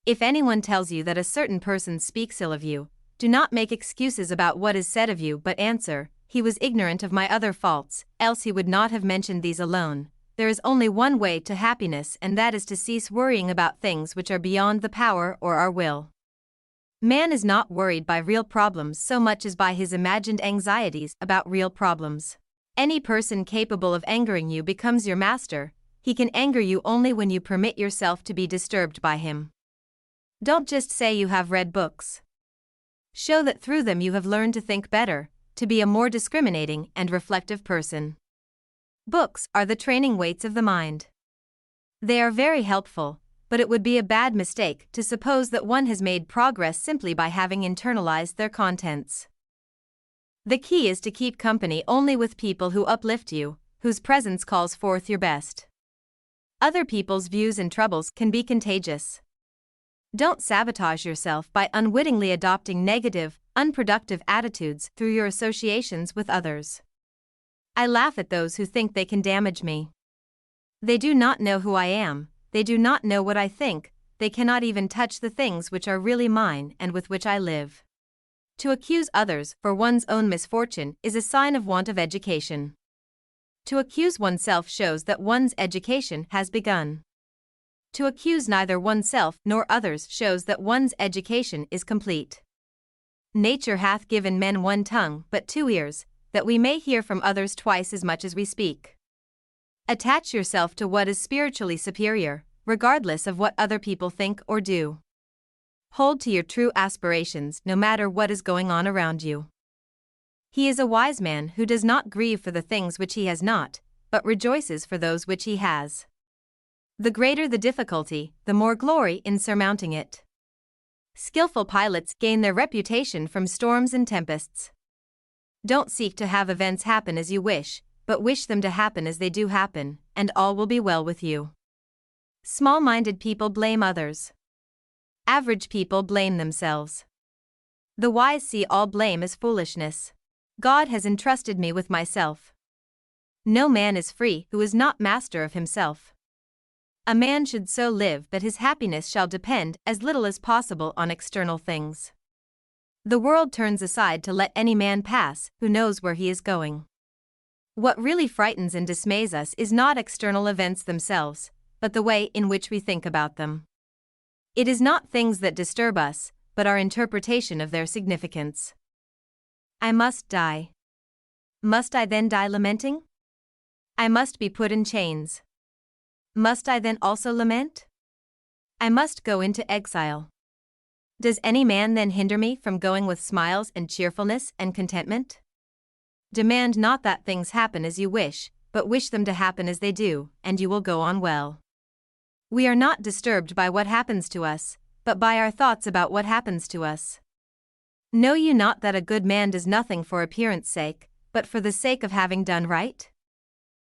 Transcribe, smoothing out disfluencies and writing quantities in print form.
If anyone tells you that a certain person speaks ill of you, do not make excuses about what is said of you but answer, "He was ignorant of my other faults, else he would not have mentioned these alone." There is only one way to happiness, and that is to cease worrying about things which are beyond the power or our will. Man is not worried by real problems so much as by his imagined anxieties about real problems. Any person capable of angering you becomes your master. He can anger you only when you permit yourself to be disturbed by him. Don't just say you have read books. Show that through them you have learned to think better, to be a more discriminating and reflective person. Books are the training weights of the mind. They are very helpful, but it would be a bad mistake to suppose that one has made progress simply by having internalized their contents. The key is to keep company only with people who uplift you, whose presence calls forth your best. Other people's views and troubles can be contagious. Don't sabotage yourself by unwittingly adopting negative, unproductive attitudes through your associations with others. I laugh at those who think they can damage me. They do not know who I am, they do not know what I think, they cannot even touch the things which are really mine and with which I live. To accuse others for one's own misfortune is a sign of want of education. To accuse oneself shows that one's education has begun. To accuse neither oneself nor others shows that one's education is complete. Nature hath given men one tongue but 2 ears, that we may hear from others twice as much as we speak. Attach yourself to what is spiritually superior, regardless of what other people think or do. Hold to your true aspirations no matter what is going on around you. He is a wise man who does not grieve for the things which he has not, but rejoices for those which he has. The greater the difficulty, the more glory in surmounting it. Skillful pilots gain their reputation from storms and tempests. Don't seek to have events happen as you wish, but wish them to happen as they do happen, and all will be well with you. Small-minded people blame others. Average people blame themselves. The wise see all blame as foolishness. God has entrusted me with myself. No man is free who is not master of himself. A man should so live that his happiness shall depend as little as possible on external things. The world turns aside to let any man pass who knows where he is going. What really frightens and dismays us is not external events themselves, but the way in which we think about them. It is not things that disturb us, but our interpretation of their significance. I must die. Must I then die lamenting? I must be put in chains. Must I then also lament? I must go into exile. Does any man then hinder me from going with smiles and cheerfulness and contentment? Demand not that things happen as you wish, but wish them to happen as they do, and you will go on well. We are not disturbed by what happens to us, but by our thoughts about what happens to us. Know you not that a good man does nothing for appearance sake, but for the sake of having done right?